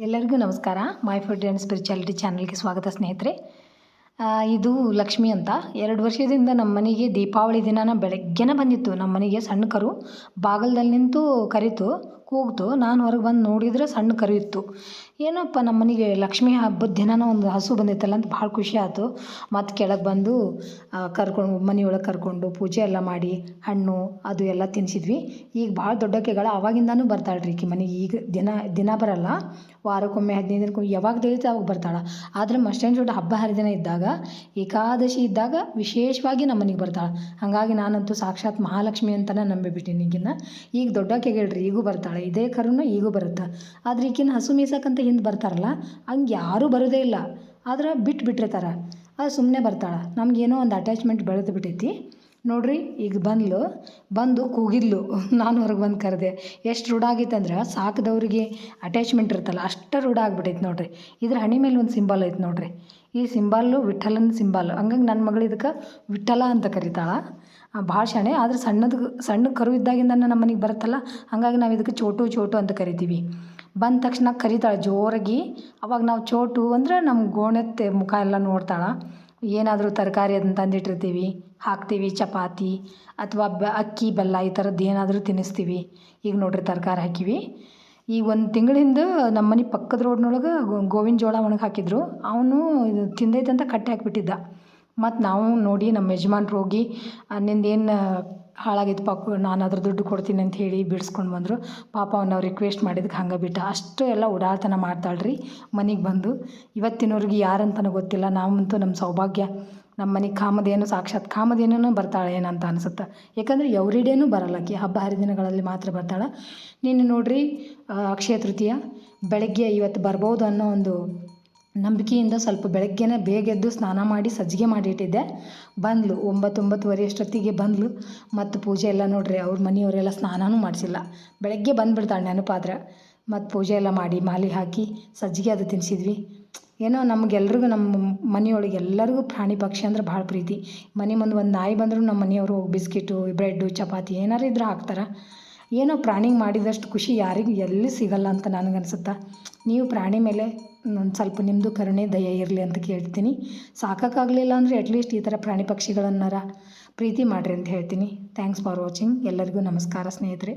ಎಲ್ಲರಿಗೂ ನಮಸ್ಕಾರ. My food and spirituality ಚಾನಲ್ಗೆ ಸ್ವಾಗತ ಸ್ನೇಹಿತರೆ. ಇದು ಲಕ್ಷ್ಮಿ ಅಂತ 2 ವರ್ಷದಿಂದ ನಮ್ಮ ಮನೆಗೆ ದೀಪಾವಳಿ ದಿನನ ಬೆಳಗ್ಗೆನೇ ಬಂದಿತ್ತು. ನಮ್ಮ ಮನೆಗೆ ಸಣ್ಣ ಕರು ಬಾಗಿಲಲ್ಲಿ ನಿಂತು ಕರೀತು, ಕೂಗ್ತು. ನಾನು ಹೊರಗೆ ಬಂದು ನೋಡಿದ್ರೆ ಸಣ್ಣ ಕರು ಇತ್ತು. ಏನಪ್ಪ ನಮ್ಮ ಮನೆಗೆ ಲಕ್ಷ್ಮಿ ಹಬ್ಬದ ದಿನನ ಒಂದು ಹಸು ಬಂದಿತ್ತಲ್ಲ ಅಂತ ಭಾಳ ಖುಷಿ ಆಯ್ತು. ಮತ್ತು ಕೆಳಗೆ ಬಂದು ಕರ್ಕೊಂಡು ಮನೆಯೊಳಗೆ ಕರ್ಕೊಂಡು ಪೂಜೆ ಎಲ್ಲ ಮಾಡಿ ಹಣ್ಣು ಅದು ಎಲ್ಲ ತಿನ್ನಿಸಿದ್ವಿ. ಈಗ ಭಾಳ ದೊಡ್ಡಕ್ಕೆಗಳ ಆವಾಗಿಂದನೂ ಬರ್ತಾಳೆ ರೀ ಈಕಿ ಮನೆಗೆ. ಈಗ ದಿನ ಬರಲ್ಲ, ವಾರಕ್ಕೊಮ್ಮೆ 15 ದಿನಕ್ಕೊಮ್ಮೆ ಯಾವಾಗ ತಿಳಿಯುತ್ತೆ ಅವಾಗ ಬರ್ತಾಳೆ. ಆದರೆ ಮಸ್ಟೆಂಡ್ ಜೋಡಿ ಹಬ್ಬ ಹರಿದಿನ ಇದ್ದಾಗ, ಏಕಾದಶಿ ಇದ್ದಾಗ ವಿಶೇಷವಾಗಿ ನಮ್ಮ ಮನೆಗೆ ಬರ್ತಾಳೆ. ಹಾಗಾಗಿ ನಾನಂತೂ ಸಾಕ್ಷಾತ್ ಮಹಾಲಕ್ಷ್ಮಿ ಅಂತಲೇ ನಂಬಿಬಿಟ್ಟಿನಿ ಈಗಿನ. ಈಗ ದೊಡ್ಡಕ್ಕೆಗಳ್ರಿ ಈಗೂ ಬರ್ತಾಳೆ, ಇದೇ ಕರುನ ಈಗೂ ಬರುತ್ತೆ. ಆದರೆ ಈಗಿನ ಹಸು ಮೀಸಕ್ಕಂತ ಹಿಂದೆ ಬರ್ತಾರಲ್ಲ, ಹಂಗೆ ಯಾರೂ ಬರೋದೇ ಇಲ್ಲ. ಆದ್ರೆ ಬಿಟ್ಟಿರ್ತಾರೆ, ಅದು ಸುಮ್ಮನೆ ಬರ್ತಾಳೆ. ನಮಗೇನೋ ಒಂದು ಅಟ್ಯಾಚ್ಮೆಂಟ್ ಬೆಳೆದು ಬಿಟ್ಟೈತಿ ನೋಡ್ರಿ. ಈಗ ಬಂದು ಕೂಗಿದ್ಲು, ನಾನು ಹೊರಗೆ ಬಂದು ಕರೆದೆ. ಎಷ್ಟು ರೂಢ ಆಗೈತೆ ಅಂದ್ರೆ ಸಾಕಿದವ್ರಿಗೆ ಅಟ್ಯಾಚ್ಮೆಂಟ್ ಇರುತ್ತಲ್ಲ ಅಷ್ಟು ರೂಢ ಆಗ್ಬಿಟ್ಟೈತೆ ನೋಡ್ರಿ. ಇದ್ರ ಹಣೆ ಮೇಲೆ ಒಂದು ಸಿಂಬಲ್ ಐತೆ ನೋಡ್ರಿ. ಈ ಸಿಂಬಲ್ಲು ವಿಠಲನ ಸಿಂಬಲ್. ಹಂಗಾಗಿ ನನ್ನ ಮಗಳು ಇದಕ್ಕೆ ವಿಠಲ ಅಂತ ಕರಿತಾಳೆ. ಭಾಳ ಶಾಣೆ. ಆದರೆ ಸಣ್ಣ ಕರು ಇದ್ದಾಗಿಂದ ನಮ್ಮ ಮನೆಗೆ ಬರುತ್ತಲ್ಲ, ಹಾಗಾಗಿ ನಾವು ಇದಕ್ಕೆ ಚೋಟು ಅಂತ ಕರಿತೀವಿ. ಬಂದ ತಕ್ಷಣ ಕರಿತಾಳೆ ಜೋರಾಗಿ. ಅವಾಗ ನಾವು ಚೋಟು ಅಂದ್ರೆ ನಮ್ಮ ಗೋಣೆತ್ತೆ ಮುಖ ಎಲ್ಲ ನೋಡ್ತಾಳೆ. ಏನಾದರೂ ತರಕಾರಿ ಅದನ್ನು ತಂದಿಟ್ಟಿರ್ತೀವಿ, ಹಾಕ್ತೀವಿ. ಚಪಾತಿ ಅಥವಾ ಅಕ್ಕಿ ಬೆಲ್ಲ ಈ ಥರದ್ದು ಏನಾದರೂ ತಿನ್ನಿಸ್ತೀವಿ. ಈಗ ನೋಡ್ರಿ ತರಕಾರಿ ಹಾಕಿವಿ. ಈಗ 1 ತಿಂಗಳ ಹಿಂದೆ ನಮ್ಮ ಮನೆ ಪಕ್ಕದ ರೋಡ್ನೊಳಗೆ ಗೋವಿನ ಜೋಳ ಒಣಗಿ ಹಾಕಿದ್ರು. ಅವನು ಇದು ತಿಂದೈತಂತ ಕಟ್ಟಿ ಹಾಕಿಬಿಟ್ಟಿದ್ದ. ಮತ್ತು ನಾವು ನೋಡಿ ನಮ್ಮ ಯಜಮಾನ್ರು ಹೋಗಿ ನಿಂದೇನು ಹಾಳಾಗಿತ್ತು ಪಾಪ, ನಾನು ಅದ್ರ ದುಡ್ಡು ಕೊಡ್ತೀನಿ ಅಂತ ಹೇಳಿ ಬಿಡಿಸ್ಕೊಂಡು ಬಂದರು. ಪಾಪ ಅವ್ನು ರಿಕ್ವೆಸ್ಟ್ ಮಾಡಿದಕ್ಕೆ ಹಂಗೆ ಬಿಟ್ಟ. ಅಷ್ಟು ಎಲ್ಲ ಉಡಾಳ್ತನ ಮಾಡ್ತಾಳ್ರಿ ಮನೆಗೆ ಬಂದು. ಇವತ್ತಿನವ್ರಿಗೆ ಯಾರಂತನೂ ಗೊತ್ತಿಲ್ಲ. ನಾವಂತೂ ನಮ್ಮ ಸೌಭಾಗ್ಯ. ನಮ್ಮ ಮನೆಗೆ ಕಾಮಧೇನು, ಸಾಕ್ಷಾತ್ ಕಾಮಧೇನು ಬರ್ತಾಳೆ ಏನಂತ ಅನಿಸುತ್ತೆ. ಯಾಕಂದರೆ ಎವ್ರಿಡೇನೂ ಬರಲ್ಲ ಆಕೆ, ಹಬ್ಬ ಹರಿದಿನಗಳಲ್ಲಿ ಮಾತ್ರ ಬರ್ತಾಳೆ. ನಿನ್ನೆ ನೋಡ್ರಿ ಅಕ್ಷಯ ತೃತೀಯ ಬೆಳಗ್ಗೆ ಇವತ್ತು ಬರ್ಬೋದು ಅನ್ನೋ ಒಂದು ನಂಬಿಕೆಯಿಂದ ಸ್ವಲ್ಪ ಬೆಳಗ್ಗೆನೇ ಬೇಗ ಎದ್ದು ಸ್ನಾನ ಮಾಡಿ ಸಜ್ಜಿಗೆ ಮಾಡಿಟ್ಟಿದ್ದೆ. ಬಂದ್ಲು 9-9:30 ಅಷ್ಟೊತ್ತಿಗೆ ಬಂದ್ಲು. ಮತ್ತು ಪೂಜೆ ಎಲ್ಲ ನೋಡ್ರಿ, ಅವ್ರ ಮನೆಯವರೆಲ್ಲ ಸ್ನಾನನೂ ಮಾಡಿಸಿಲ್ಲ. ಬೆಳಗ್ಗೆ ಬಂದುಬಿಡ್ತಾಳೆ ನೆನಪಾದ್ರೆ. ಮತ್ತು ಪೂಜೆ ಎಲ್ಲ ಮಾಡಿ ಮಾಲೆ ಹಾಕಿ ಸಜ್ಜಿಗೆ ಅದು ತಿನ್ನಿಸಿದ್ವಿ. ಏನೋ ನಮಗೆಲ್ರಿಗೂ ನಮ್ಮ ಮನೆಯೊಳಗೆ ಎಲ್ಲರಿಗೂ ಪ್ರಾಣಿ ಪಕ್ಷಿ ಅಂದ್ರೆ ಭಾಳ ಪ್ರೀತಿ. ಮನೆ ಮುಂದೆ ಒಂದು ನಾಯಿ ಬಂದರೂ ನಮ್ಮ ಮನೆಯವರು ಬಿಸ್ಕಿಟು, ಬ್ರೆಡ್ಡು, ಚಪಾತಿ ಏನಾರು ಇದ್ರೆ ಹಾಕ್ತಾರೆ. ಏನೋ ಪ್ರಾಣಿಗೆ ಮಾಡಿದಷ್ಟು ಖುಷಿ ಯಾರಿಗೂ ಎಲ್ಲಿ ಸಿಗಲ್ಲ ಅಂತ ನನಗನ್ಸುತ್ತೆ. ನೀವು ಪ್ರಾಣಿ ಮೇಲೆ ಒಂದು ಸ್ವಲ್ಪ ನಿಮ್ಮದು ಕರುಣೆ ದಯೆ ಇರಲಿ ಅಂತ ಕೇಳ್ತೀನಿ. ಸಾಕೋಕ್ಕಾಗಲಿಲ್ಲ ಅಂದರೆ ಅಟ್ಲೀಸ್ಟ್ ಈ ಥರ ಪ್ರಾಣಿ ಪಕ್ಷಿಗಳನ್ನಾರ ಪ್ರೀತಿ ಮಾಡಿರಿ ಅಂತ ಹೇಳ್ತೀನಿ. Thanks for watching. ಎಲ್ಲರಿಗೂ ನಮಸ್ಕಾರ ಸ್ನೇಹಿತರೆ.